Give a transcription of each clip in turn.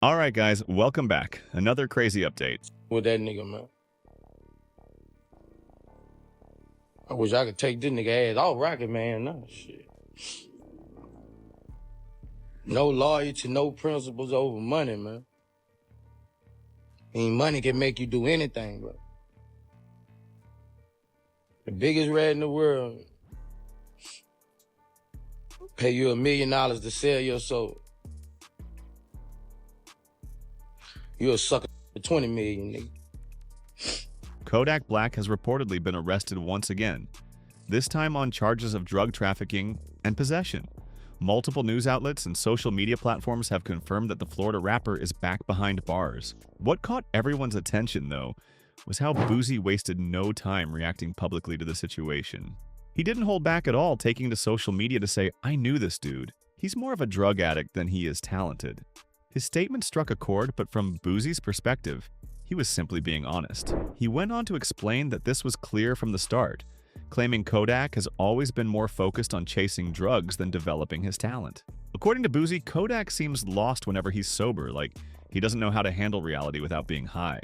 All right, guys, welcome back. Another crazy update. With that nigga, man. I wish I could take this nigga ass off Rocket, man. No shit. No loyalty, no principles over money, man. Money can make you do anything, bro. The biggest rat in the world pay you $1 million to sell your soul. You a sucker for 20 million, nigga. Kodak Black has reportedly been arrested once again, this time on charges of drug trafficking and possession. Multiple news outlets and social media platforms have confirmed that the Florida rapper is back behind bars. What caught everyone's attention, though, was how Boosie wasted no time reacting publicly to the situation. He didn't hold back at all, taking to social media to say, "I knew this dude. He's more of a drug addict than he is talented." His statement struck a chord, but from Boosie's perspective, he was simply being honest. He went on to explain that this was clear from the start, claiming Kodak has always been more focused on chasing drugs than developing his talent. According to Boosie, Kodak seems lost whenever he's sober, like he doesn't know how to handle reality without being high.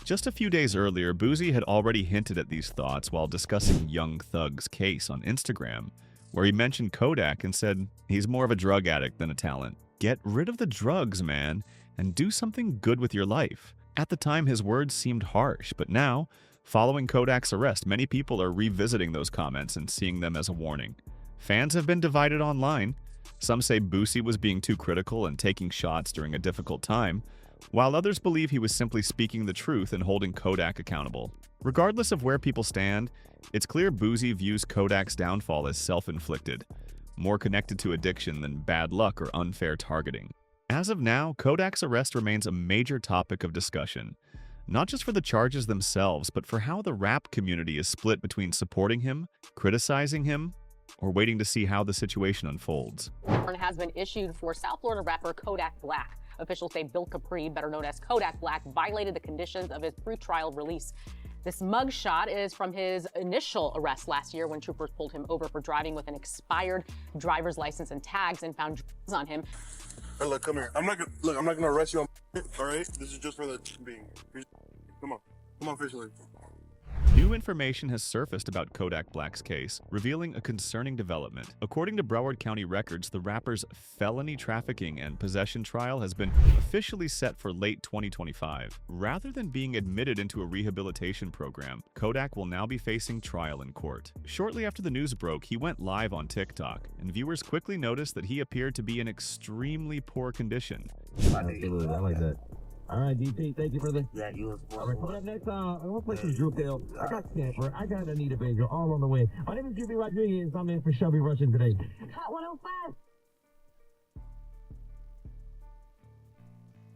Just a few days earlier, Boosie had already hinted at these thoughts while discussing Young Thug's case on Instagram, where he mentioned Kodak and said, "He's more of a drug addict than a talent. Get rid of the drugs, man, and do something good with your life." At the time, his words seemed harsh, but now, following Kodak's arrest, many people are revisiting those comments and seeing them as a warning. Fans have been divided online. Some say Boosie was being too critical and taking shots during a difficult time, while others believe he was simply speaking the truth and holding Kodak accountable. Regardless of where people stand, it's clear Boosie views Kodak's downfall as self-inflicted, more connected to addiction than bad luck or unfair targeting. As of now, Kodak's arrest remains a major topic of discussion, not just for the charges themselves, but for how the rap community is split between supporting him, criticizing him, or waiting to see how the situation unfolds. Warrant has been issued for South Florida rapper Kodak Black. Officials say Bill Capri, better known as Kodak Black, violated the conditions of his pre-trial release. This mugshot is from his initial arrest last year when troopers pulled him over for driving with an expired driver's license and tags and found drugs on him. Hey, look, come here. I'm not gonna arrest you on all right? This is just for the being. Come on, officially. New information has surfaced about Kodak Black's case, revealing a concerning development. According to Broward County records, the rapper's felony trafficking and possession trial has been officially set for late 2025. Rather than being admitted into a rehabilitation program, Kodak will now be facing trial in court. Shortly after the news broke, he went live on TikTok, and viewers quickly noticed that he appeared to be in extremely poor condition. Absolutely, I like that. All right, DP, thank you, brother. Yeah, you was All right, coming up next, I want to play some Drew Hill. I got Stanford. I got Anita Baker all on the way. My name is Jimmy Rodriguez. I'm in for Shelby Russian today. Hot 105.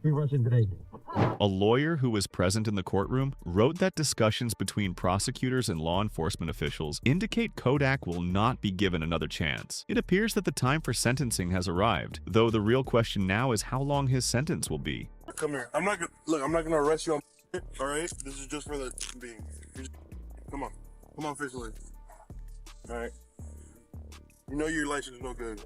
Russian today. A lawyer who was present in the courtroom wrote that discussions between prosecutors and law enforcement officials indicate Kodak will not be given another chance. It appears that the time for sentencing has arrived, though the real question now is how long his sentence will be. Come here. I'm not gonna arrest you on all right? This is just for the being. Come on, officially. All right. You know your license is no good.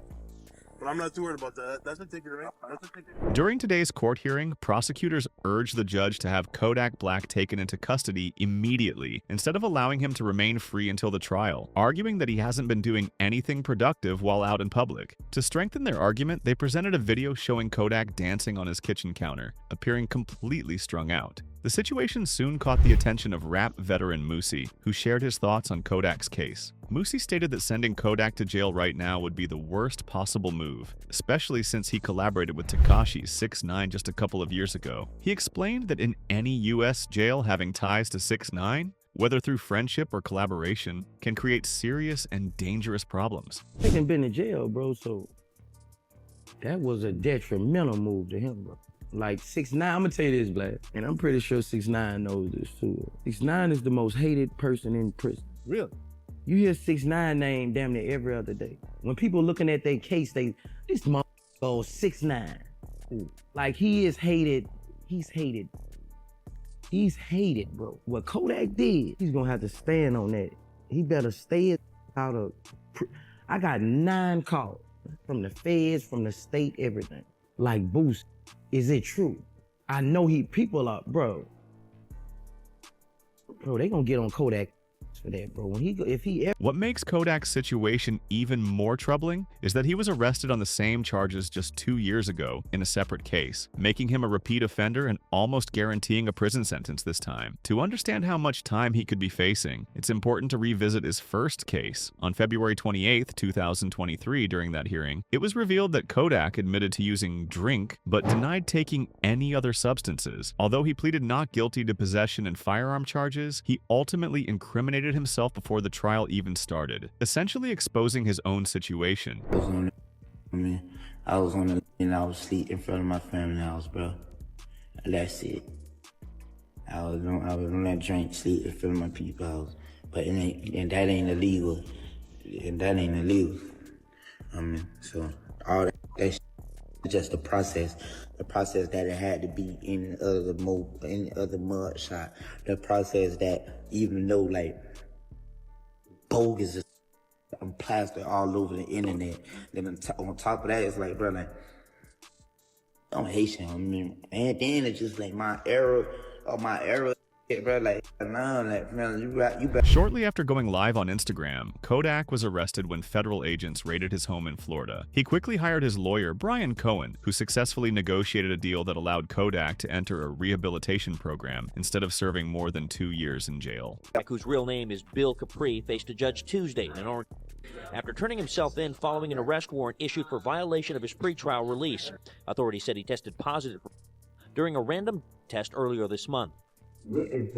But I'm not too worried about that. That's a ticket, right? That's a ticket. During today's court hearing, prosecutors urged the judge to have Kodak Black taken into custody immediately, instead of allowing him to remain free until the trial, arguing that he hasn't been doing anything productive while out in public. To strengthen their argument, they presented a video showing Kodak dancing on his kitchen counter, appearing completely strung out. The situation soon caught the attention of rap veteran Boosie, who shared his thoughts on Kodak's case. Boosie stated that sending Kodak to jail right now would be the worst possible move, especially since he collaborated with Tekashi 6ix9ine just a couple of years ago. He explained that in any U.S. jail having ties to 6ix9ine, whether through friendship or collaboration, can create serious and dangerous problems. He done been in jail, bro, so that was a detrimental move to him, bro. Like 6ix9ine, I'm gonna tell you this, Black, and I'm pretty sure 6ix9ine knows this too. 6ix9ine is the most hated person in prison. Really? You hear 6ix9ine name damn near every other day. When people looking at their case, this motherfucker goes 6ix9ine. Like he is hated. He's hated. He's hated, bro. What Kodak did, he's gonna have to stand on that. He better stay out of. I got 9 calls from the feds, from the state, everything. Like Boosie. Is it true? I know people are, bro, they gonna get on Kodak for that, bro. If he ever... What makes Kodak's situation even more troubling is that he was arrested on the same charges just 2 years ago in a separate case, making him a repeat offender and almost guaranteeing a prison sentence this time. To understand how much time he could be facing, it's important to revisit his first case. On February 28, 2023, during that hearing, it was revealed that Kodak admitted to using drink, but denied taking any other substances. Although he pleaded not guilty to possession and firearm charges, he ultimately incriminated himself before the trial even started, essentially exposing his own situation. I was on the and I was asleep in front of my family house, bro. That's it. I was on that drink, sleep in front of my people's house. But that ain't illegal. And that ain't illegal. So all that's just the process that it had to be in any other mud shot. The process that even though like bogus is plastered all over the internet. Then on top of that, it's like, bro, like, I'm Haitian. And then it's just like my error, bro, like, nah, like, man, you better. Shortly after going live on Instagram, Kodak was arrested when federal agents raided his home in Florida. He quickly hired his lawyer, Brian Cohen, who successfully negotiated a deal that allowed Kodak to enter a rehabilitation program instead of serving more than 2 years in jail. Whose real name is Bill Capri, faced a judge Tuesday in Orange after turning himself in following an arrest warrant issued for violation of his pretrial release. Authorities said he tested positive during a random test earlier this month. It's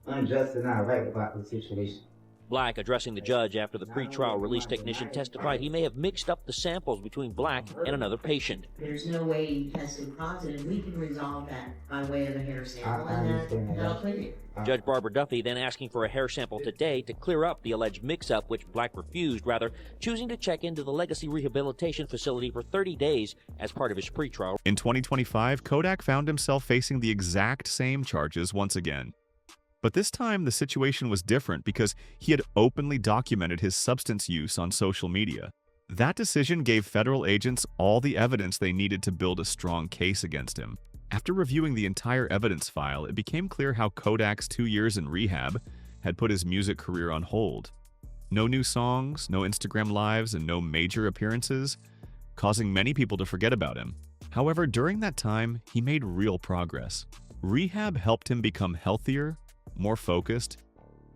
unjust and not right about the situation. Black, addressing the judge after the pretrial release technician testified he may have mixed up the samples between Black and another patient. There's no way you tested positive. We can resolve that by way of a hair sample, and that'll clear it. Judge Barbara Duffy then asking for a hair sample today to clear up the alleged mix-up, which Black refused, rather choosing to check into the Legacy Rehabilitation Facility for 30 days as part of his pretrial. In 2025, Kodak found himself facing the exact same charges once again. But this time, the situation was different because he had openly documented his substance use on social media. That decision gave federal agents all the evidence they needed to build a strong case against him. After reviewing the entire evidence file, it became clear how Kodak's 2 years in rehab had put his music career on hold. No new songs, no Instagram lives, and no major appearances, causing many people to forget about him. However, during that time, he made real progress. Rehab helped him become healthier, more focused,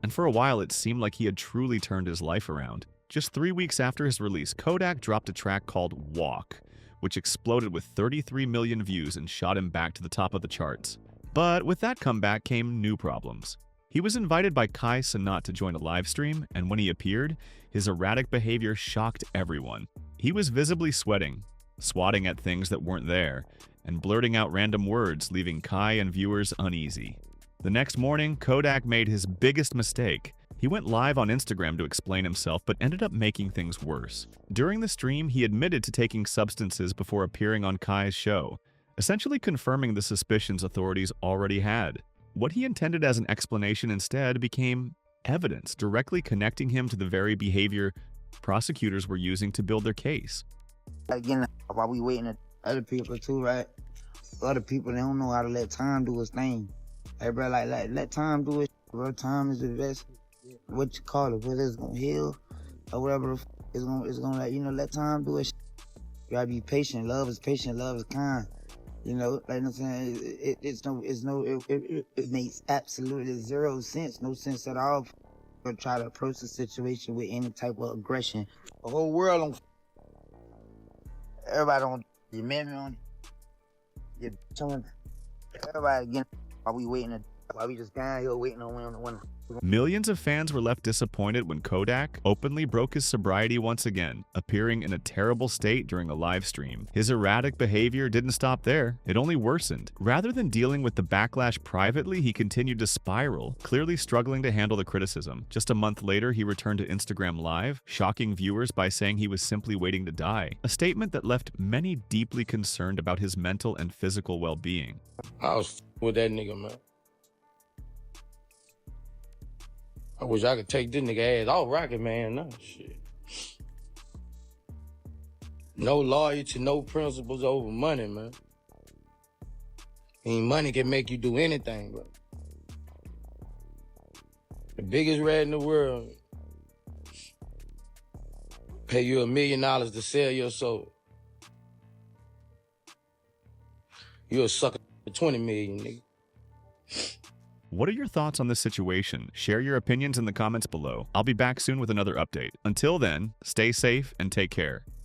and for a while it seemed like he had truly turned his life around. Just 3 weeks after his release, Kodak dropped a track called Walk, which exploded with 33 million views and shot him back to the top of the charts. But with that comeback came new problems. He was invited by Kai Cenat to join a live stream, and when he appeared, his erratic behavior shocked everyone. He was visibly sweating, swatting at things that weren't there, and blurting out random words, leaving Kai and viewers uneasy. The next morning, Kodak made his biggest mistake. He went live on Instagram to explain himself, but ended up making things worse. During the stream, he admitted to taking substances before appearing on Kai's show, essentially confirming the suspicions authorities already had. What he intended as an explanation instead became evidence, directly connecting him to the very behavior prosecutors were using to build their case. Again, while we waiting on other people too, right? Other people, they don't know how to let time do its thing. Hey, bro, like let time do it, bro. Time is the best. What you call it? Whether it's gonna heal or whatever, it's gonna let time do it. You gotta be patient. Love is patient. Love is kind. Like I'm saying, it makes absolutely zero sense. No sense at all. To try to approach the situation with any type of aggression. The whole world on. Everybody on. You man on. You telling. Everybody again. While we just down here waiting on one. Millions of fans were left disappointed when Kodak openly broke his sobriety once again, appearing in a terrible state during a live stream. His erratic behavior didn't stop there, it only worsened. Rather than dealing with the backlash privately, he continued to spiral, clearly struggling to handle the criticism. Just a month later, he returned to Instagram Live, shocking viewers by saying he was simply waiting to die, a statement that left many deeply concerned about his mental and physical well-being. I was with that nigga, man. I wish I could take this nigga ass off Rocket, man. No shit. No loyalty, no principles over money, man. Money can make you do anything, bro. The biggest rat in the world pay you $1 million to sell your soul. You a sucker for 20 million, nigga. What are your thoughts on this situation? Share your opinions in the comments below. I'll be back soon with another update. Until then, stay safe and take care.